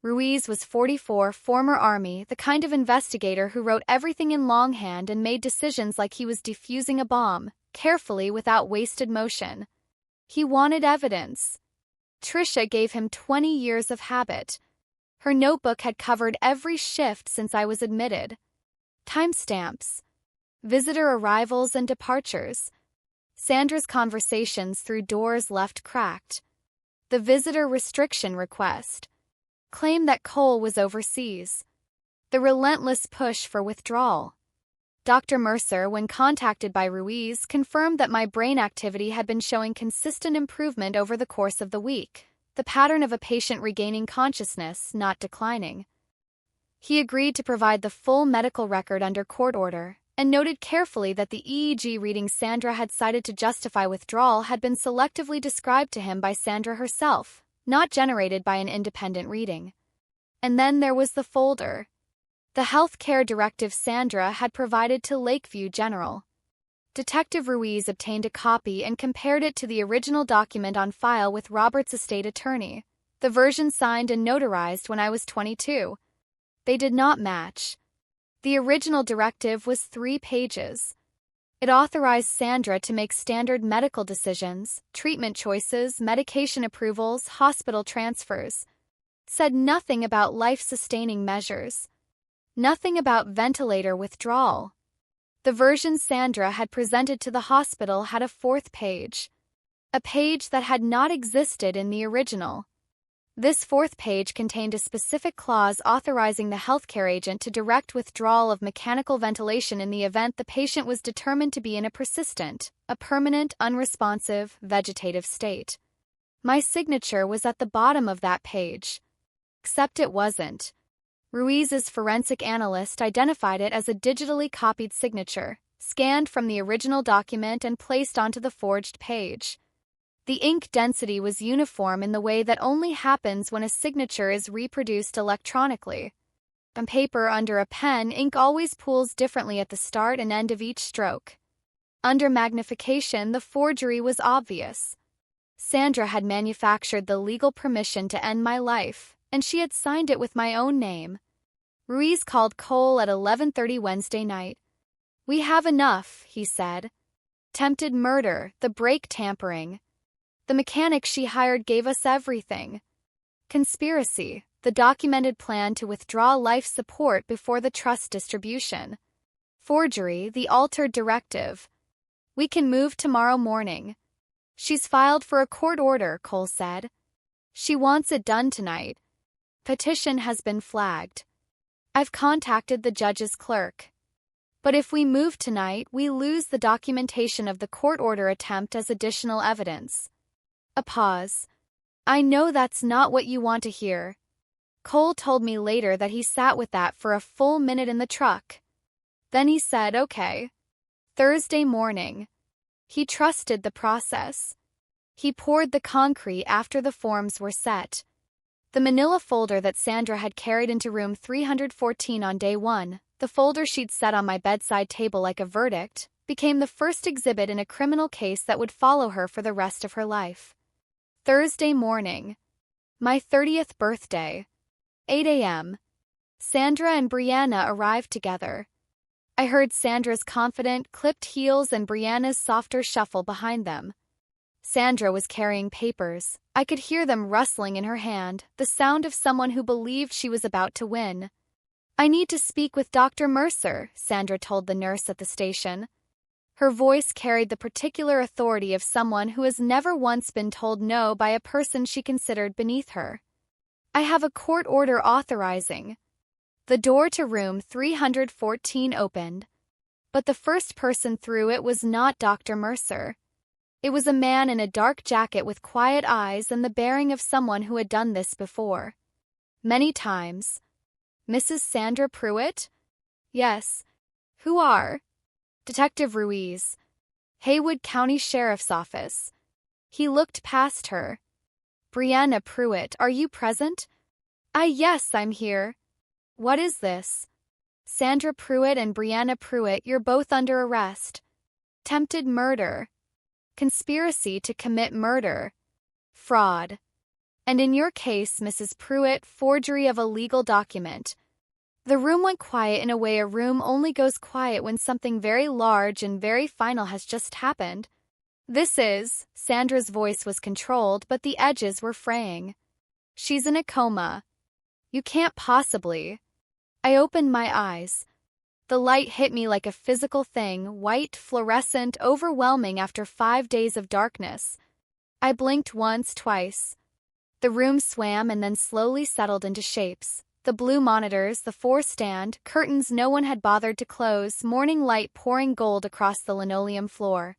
Ruiz was 44, former Army, the kind of investigator who wrote everything in longhand and made decisions like he was defusing a bomb, carefully without wasted motion. He wanted evidence. Tricia gave him 20 years of habit. Her notebook had covered every shift since I was admitted. Timestamps. Visitor arrivals and departures. Sandra's conversations through doors left cracked. The visitor restriction request. Claim that Cole was overseas. The relentless push for withdrawal. Dr. Mercer, when contacted by Ruiz, confirmed that my brain activity had been showing consistent improvement over the course of the week, the pattern of a patient regaining consciousness, not declining. He agreed to provide the full medical record under court order, and noted carefully that the EEG readings Sandra had cited to justify withdrawal had been selectively described to him by Sandra herself, not generated by an independent reading. And then there was the folder. The healthcare directive Sandra had provided to Lakeview General. Detective Ruiz obtained a copy and compared it to the original document on file with Robert's estate attorney, the version signed and notarized when I was 22. They did not match. The original directive was 3 pages. It authorized Sandra to make standard medical decisions, treatment choices, medication approvals, hospital transfers. Said nothing about life-sustaining measures. Nothing about ventilator withdrawal. The version Sandra had presented to the hospital had a 4th page. A page that had not existed in the original. This 4th page contained a specific clause authorizing the healthcare agent to direct withdrawal of mechanical ventilation in the event the patient was determined to be in a persistent, permanent, unresponsive, vegetative state. My signature was at the bottom of that page. Except it wasn't. Ruiz's forensic analyst identified it as a digitally copied signature, scanned from the original document and placed onto the forged page. The ink density was uniform in the way that only happens when a signature is reproduced electronically. On paper under a pen, ink always pools differently at the start and end of each stroke. Under magnification, the forgery was obvious. Sandra had manufactured the legal permission to end my life, and she had signed it with my own name. Ruiz called Cole at 11:30 Wednesday night. "We have enough," he said. "Tempted murder, the brake tampering. The mechanic she hired gave us everything. Conspiracy, the documented plan to withdraw life support before the trust distribution. Forgery, the altered directive. We can move tomorrow morning. She's filed for a court order," Cole said. "She wants it done tonight. Petition has been flagged. I've contacted the judge's clerk. But if we move tonight, we lose the documentation of the court order attempt as additional evidence." A pause. "I know that's not what you want to hear." Cole told me later that he sat with that for a full minute in the truck. Then he said, "Okay." Thursday morning. He trusted the process. He poured the concrete after the forms were set. The manila folder that Sandra had carried into room 314 on day 1, the folder she'd set on my bedside table like a verdict, became the first exhibit in a criminal case that would follow her for the rest of her life. Thursday morning. My 30th birthday. 8 a.m. Sandra and Brianna arrived together. I heard Sandra's confident, clipped heels and Brianna's softer shuffle behind them. Sandra was carrying papers. I could hear them rustling in her hand, the sound of someone who believed she was about to win. "I need to speak with Dr. Mercer," Sandra told the nurse at the station. Her voice carried the particular authority of someone who has never once been told no by a person she considered beneath her. "I have a court order authorizing." The door to room 314 opened. But the first person through it was not Dr. Mercer. It was a man in a dark jacket with quiet eyes and the bearing of someone who had done this before. Many times. "Mrs. Sandra Pruitt?" Yes. Who are? Detective Ruiz. Haywood County Sheriff's Office. He looked past her. Brianna Pruitt, are you present? Yes, I'm here. What is this? Sandra Pruitt and Brianna Pruitt, you're both under arrest. Attempted murder. Conspiracy to commit murder. Fraud. And in your case, Mrs. Pruitt, forgery of a legal document. The room went quiet in a way a room only goes quiet when something very large and very final has just happened. Sandra's voice was controlled, but the edges were fraying. She's in a coma. You can't possibly. I opened my eyes. The light hit me like a physical thing, white, fluorescent, overwhelming after 5 days of darkness. I blinked once, twice. The room swam and then slowly settled into shapes. The blue monitors, the 4-stand, curtains no one had bothered to close, morning light pouring gold across the linoleum floor.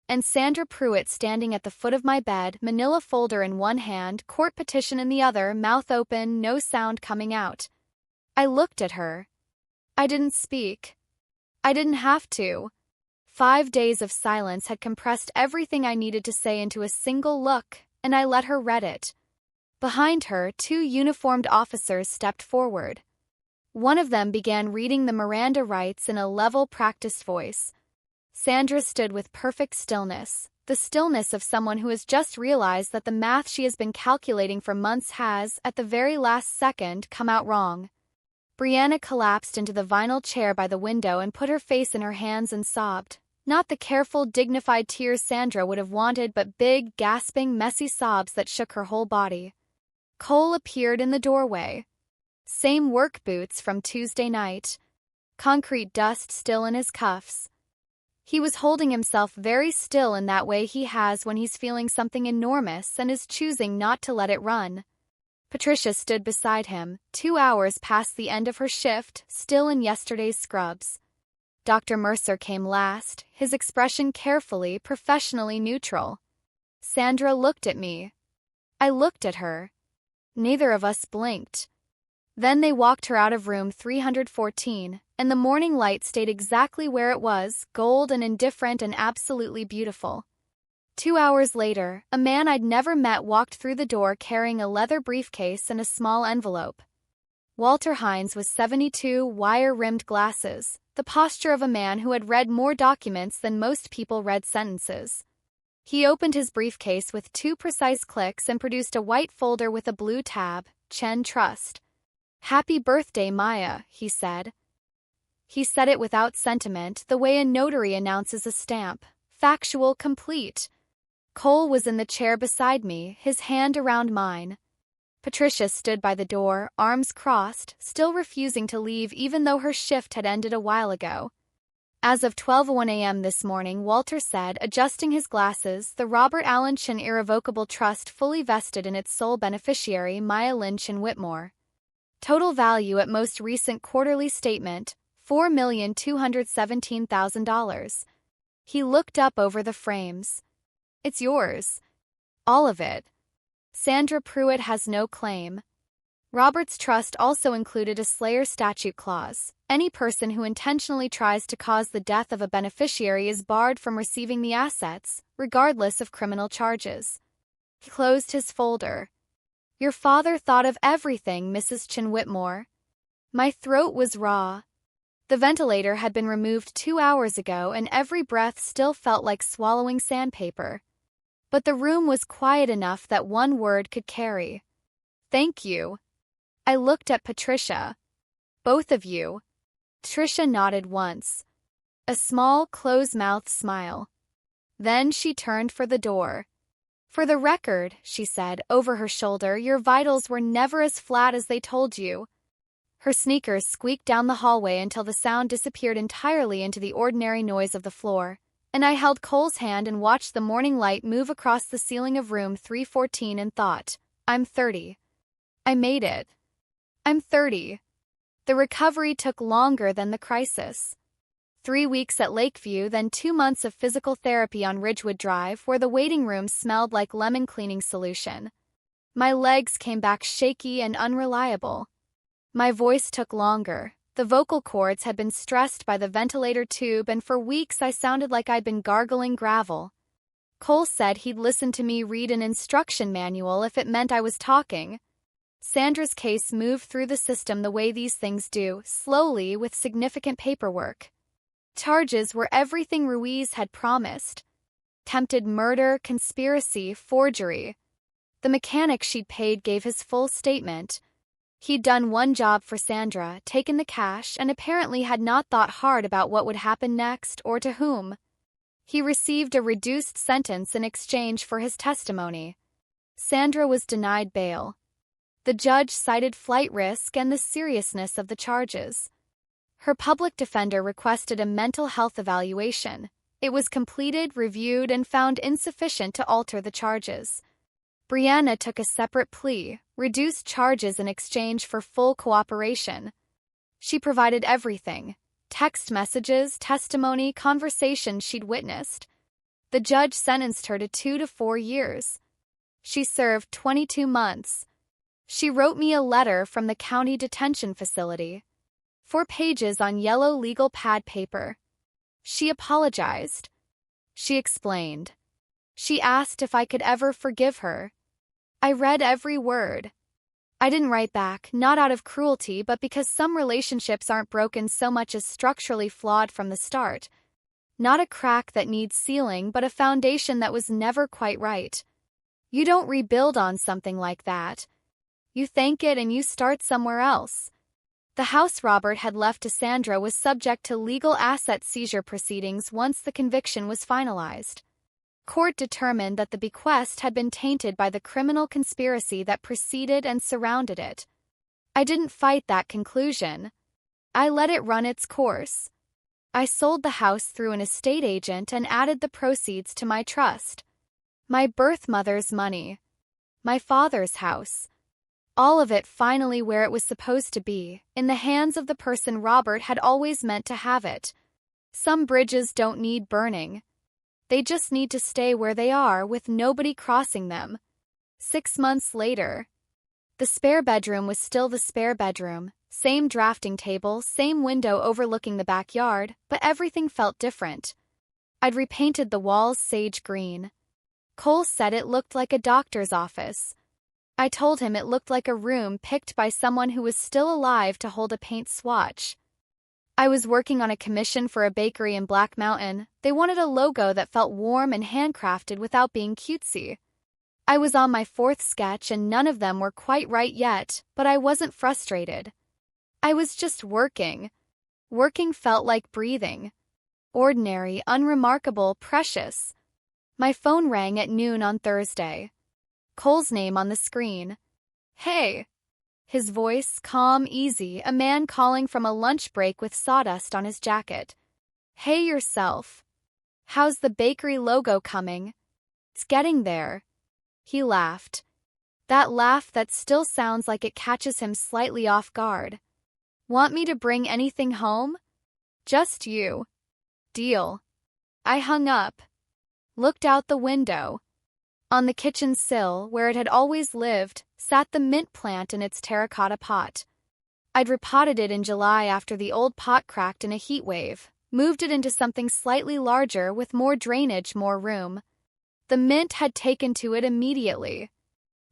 And Sandra Pruitt standing at the foot of my bed, manila folder in one hand, court petition in the other, mouth open, no sound coming out. I looked at her. I didn't speak. I didn't have to. 5 days of silence had compressed everything I needed to say into a single look, and I let her read it. Behind her, 2 uniformed officers stepped forward. One of them began reading the Miranda rights in a level, practiced voice. Sandra stood with perfect stillness, the stillness of someone who has just realized that the math she has been calculating for months has, at the very last second, come out wrong. Brianna collapsed into the vinyl chair by the window and put her face in her hands and sobbed. Not the careful, dignified tears Sandra would have wanted, but big, gasping, messy sobs that shook her whole body. Cole appeared in the doorway. Same work boots from Tuesday night. Concrete dust still in his cuffs. He was holding himself very still in that way he has when he's feeling something enormous and is choosing not to let it run. Patricia stood beside him, 2 hours past the end of her shift, still in yesterday's scrubs. Dr. Mercer came last, his expression carefully, professionally neutral. Sandra looked at me. I looked at her. Neither of us blinked. Then they walked her out of room 314, and the morning light stayed exactly where it was, gold and indifferent and absolutely beautiful. 2 hours later, a man I'd never met walked through the door carrying a leather briefcase and a small envelope. Walter Hines was 72, wire-rimmed glasses, the posture of a man who had read more documents than most people read sentences. He opened his briefcase with 2 precise clicks and produced a white folder with a blue tab, Chen Trust. "Happy birthday, Maya," he said. He said it without sentiment, the way a notary announces a stamp. Factual, complete. Cole was in the chair beside me, his hand around mine. Patricia stood by the door, arms crossed, still refusing to leave even though her shift had ended a while ago. As of 12:01 a.m. this morning, Walter said, adjusting his glasses, the Robert Allen Chin Irrevocable Trust fully vested in its sole beneficiary, Maya Lynn Chin Whitmore. Total value at most recent quarterly statement, $4,217,000. He looked up over the frames. It's yours. All of it. Sandra Pruitt has no claim. Robert's trust also included a Slayer statute clause. Any person who intentionally tries to cause the death of a beneficiary is barred from receiving the assets, regardless of criminal charges. He closed his folder. Your father thought of everything, Mrs. Chin Whitmore. My throat was raw. The ventilator had been removed 2 hours ago and every breath still felt like swallowing sandpaper. But the room was quiet enough that one word could carry. Thank you. I looked at Patricia. Both of you. Patricia nodded once. A small, close-mouthed smile. Then she turned for the door. For the record, she said, over her shoulder, your vitals were never as flat as they told you. Her sneakers squeaked down the hallway until the sound disappeared entirely into the ordinary noise of the floor, and I held Cole's hand and watched the morning light move across the ceiling of room 314 and thought, I'm 30. I made it. I'm 30. The recovery took longer than the crisis. 3 weeks at Lakeview, then 2 months of physical therapy on Ridgewood Drive, where the waiting room smelled like lemon cleaning solution. My legs came back shaky and unreliable. My voice took longer, The vocal cords had been stressed by the ventilator tube, and for weeks I sounded like I'd been gargling gravel. Cole said he'd listen to me read an instruction manual if it meant I was talking. Sandra's case moved through the system the way these things do, slowly with significant paperwork. Charges were everything Ruiz had promised. Attempted murder, conspiracy, forgery. The mechanic she'd paid gave his full statement. He'd done one job for Sandra, taken the cash, and apparently had not thought hard about what would happen next or to whom. He received a reduced sentence in exchange for his testimony. Sandra was denied bail. The judge cited flight risk and the seriousness of the charges. Her public defender requested a mental health evaluation. It was completed, reviewed, and found insufficient to alter the charges. Brianna took a separate plea, reduced charges in exchange for full cooperation. She provided everything: text messages, testimony, conversations she'd witnessed. The judge sentenced her to 2 to 4 years. She served 22 months. She wrote me a letter from the county detention facility. 4 pages on yellow legal pad paper. She apologized. She explained. She asked if I could ever forgive her. I read every word. I didn't write back, not out of cruelty, but because some relationships aren't broken so much as structurally flawed from the start. Not a crack that needs sealing, but a foundation that was never quite right. You don't rebuild on something like that. You thank it and you start somewhere else. The house Robert had left to Sandra was subject to legal asset seizure proceedings once the conviction was finalized. Court determined that the bequest had been tainted by the criminal conspiracy that preceded and surrounded it. I didn't fight that conclusion. I let it run its course. I sold the house through an estate agent and added the proceeds to my trust. My birth mother's money. My father's house. All of it finally where it was supposed to be, in the hands of the person Robert had always meant to have it. Some bridges don't need burning. They just need to stay where they are with nobody crossing them. 6 months later. The spare bedroom was still the spare bedroom, same drafting table, same window overlooking the backyard, but everything felt different. I'd repainted the walls sage green. Cole said it looked like a doctor's office. I told him it looked like a room picked by someone who was still alive to hold a paint swatch. I was working on a commission for a bakery in Black Mountain. They wanted a logo that felt warm and handcrafted without being cutesy. I was on my 4th sketch and none of them were quite right yet, but I wasn't frustrated. I was just working. Working felt like breathing. Ordinary, unremarkable, precious. My phone rang at noon on Thursday. Cole's name on the screen. Hey. His voice, calm, easy, a man calling from a lunch break with sawdust on his jacket. Hey yourself. How's the bakery logo coming? It's getting there. He laughed. That laugh that still sounds like it catches him slightly off guard. Want me to bring anything home? Just you. Deal. I hung up. Looked out the window. On the kitchen sill, where it had always lived, sat the mint plant in its terracotta pot. I'd repotted it in July after the old pot cracked in a heat wave, moved it into something slightly larger with more drainage, more room. The mint had taken to it immediately.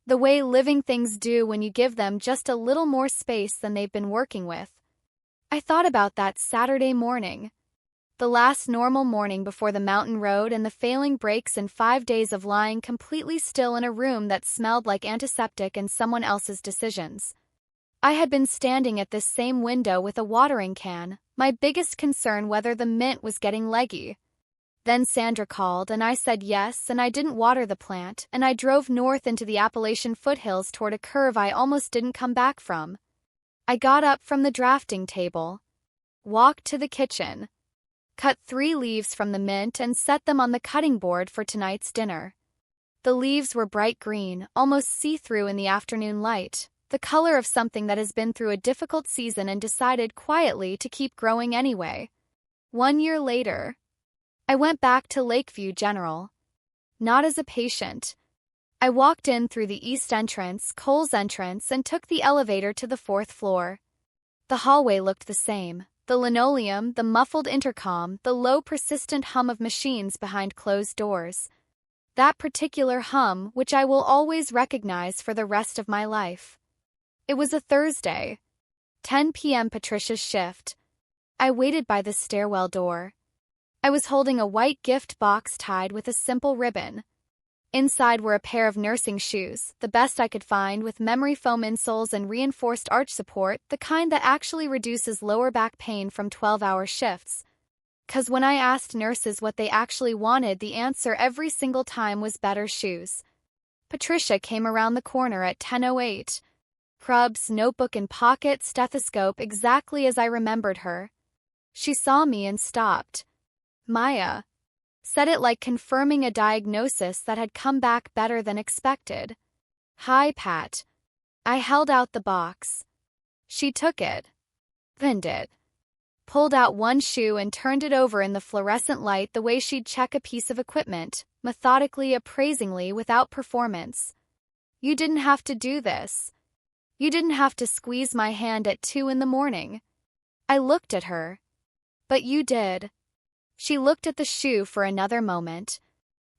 The way living things do when you give them just a little more space than they've been working with. I thought about that Saturday morning. The last normal morning before the mountain road and the failing brakes and 5 days of lying completely still in a room that smelled like antiseptic and someone else's decisions. I had been standing at this same window with a watering can, my biggest concern whether the mint was getting leggy. Then Sandra called and I said yes, and I didn't water the plant, and I drove north into the Appalachian foothills toward a curve I almost didn't come back from. I got up from the drafting table, walked to the kitchen, cut 3 leaves from the mint and set them on the cutting board for tonight's dinner. The leaves were bright green, almost see-through in the afternoon light, the color of something that has been through a difficult season and decided quietly to keep growing anyway. 1 year later, I went back to Lakeview General. Not as a patient. I walked in through the east entrance, Cole's entrance, and took the elevator to the 4th floor. The hallway looked the same. The linoleum, the muffled intercom, the low persistent hum of machines behind closed doors. That particular hum, which I will always recognize for the rest of my life. It was a Thursday. 10 p.m. Patricia's shift. I waited by the stairwell door. I was holding a white gift box tied with a simple ribbon. Inside were a pair of nursing shoes, the best I could find, with memory foam insoles and reinforced arch support, the kind that actually reduces lower back pain from 12-hour shifts. 'Cause when I asked nurses what they actually wanted, the answer every single time was better shoes. Patricia came around the corner at 10:08. Crubs, notebook in pocket, stethoscope, exactly as I remembered her. She saw me and stopped. "Maya," said it like confirming a diagnosis that had come back better than expected. "Hi, Pat." I held out the box. She took it. Opened it. Pulled out one shoe and turned it over in the fluorescent light the way she'd check a piece of equipment, methodically, appraisingly, without performance. "You didn't have to do this. You didn't have to squeeze my hand at 2 in the morning." I looked at her. "But you did." She looked at the shoe for another moment.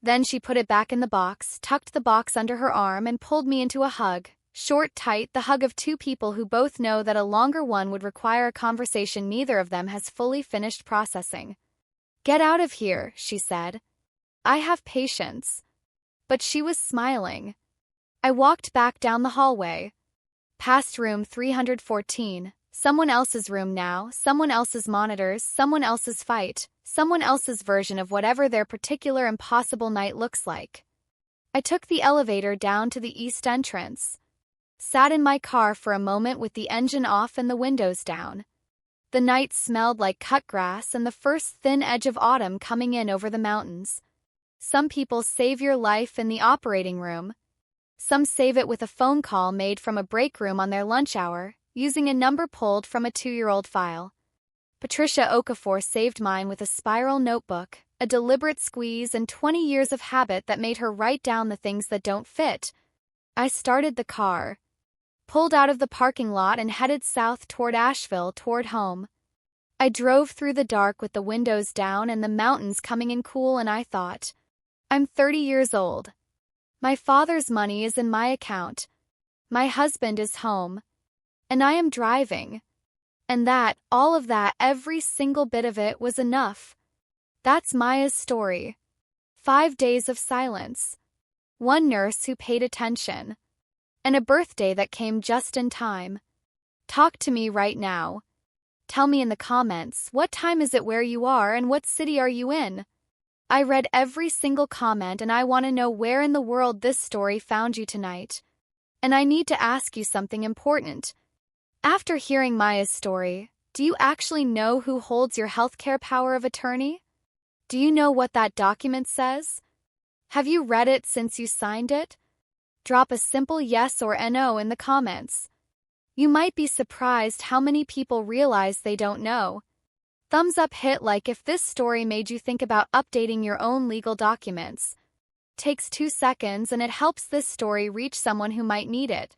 Then she put it back in the box, tucked the box under her arm, and pulled me into a hug. Short, tight, the hug of two people who both know that a longer one would require a conversation neither of them has fully finished processing. "Get out of here," she said. "I have patience." But she was smiling. I walked back down the hallway. Past room 314. Someone else's room now, someone else's monitors, someone else's fight, someone else's version of whatever their particular impossible night looks like. I took the elevator down to the east entrance. Sat in my car for a moment with the engine off and the windows down. The night smelled like cut grass and the first thin edge of autumn coming in over the mountains. Some people save your life in the operating room. Some save it with a phone call made from a break room on their lunch hour, using a number pulled from a 2-year-old file. Patricia Okafor saved mine with a spiral notebook, a deliberate squeeze, and 20 years of habit that made her write down the things that don't fit. I started the car, pulled out of the parking lot, and headed south toward Asheville, toward home. I drove through the dark with the windows down and the mountains coming in cool, and I thought, I'm 30 years old. My father's money is in my account. My husband is home. And I am driving. And that, all of that, every single bit of it was enough. That's Maya's story. 5 days of silence. One nurse who paid attention. And a birthday that came just in time. Talk to me right now. Tell me in the comments, what time is it where you are and what city are you in? I read every single comment and I want to know where in the world this story found you tonight. And I need to ask you something important. After hearing Maya's story, do you actually know who holds your healthcare power of attorney? Do you know what that document says? Have you read it since you signed it? Drop a simple yes or no in the comments. You might be surprised how many people realize they don't know. Thumbs up, hit like if this story made you think about updating your own legal documents. Takes 2 seconds and it helps this story reach someone who might need it.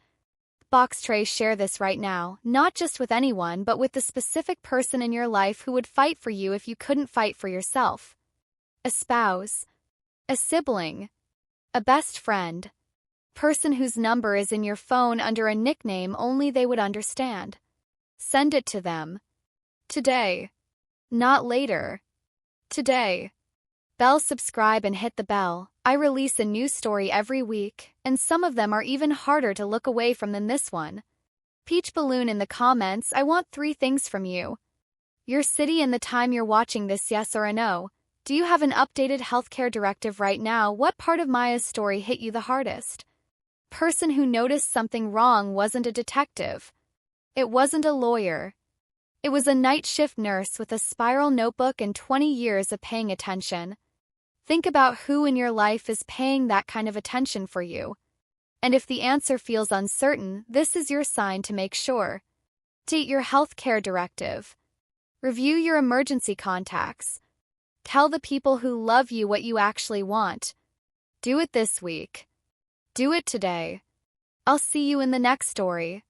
Box tray, share this right now, not just with anyone but with the specific person in your life who would fight for you if you couldn't fight for yourself. A spouse. A sibling. A best friend. Person whose number is in your phone under a nickname only they would understand. Send it to them. Today. Not later. Today. Bell, subscribe and hit the bell. I release a new story every week, and some of them are even harder to look away from than this one. Peach Balloon in the comments, I want 3 things from you. Your city and the time you're watching this, yes or a no. Do you have an updated healthcare directive right now? What part of Maya's story hit you the hardest? Person who noticed something wrong wasn't a detective. It wasn't a lawyer. It was a night shift nurse with a spiral notebook and 20 years of paying attention. Think about who in your life is paying that kind of attention for you. And if the answer feels uncertain, this is your sign to make sure. Update your healthcare directive. Review your emergency contacts. Tell the people who love you what you actually want. Do it this week. Do it today. I'll see you in the next story.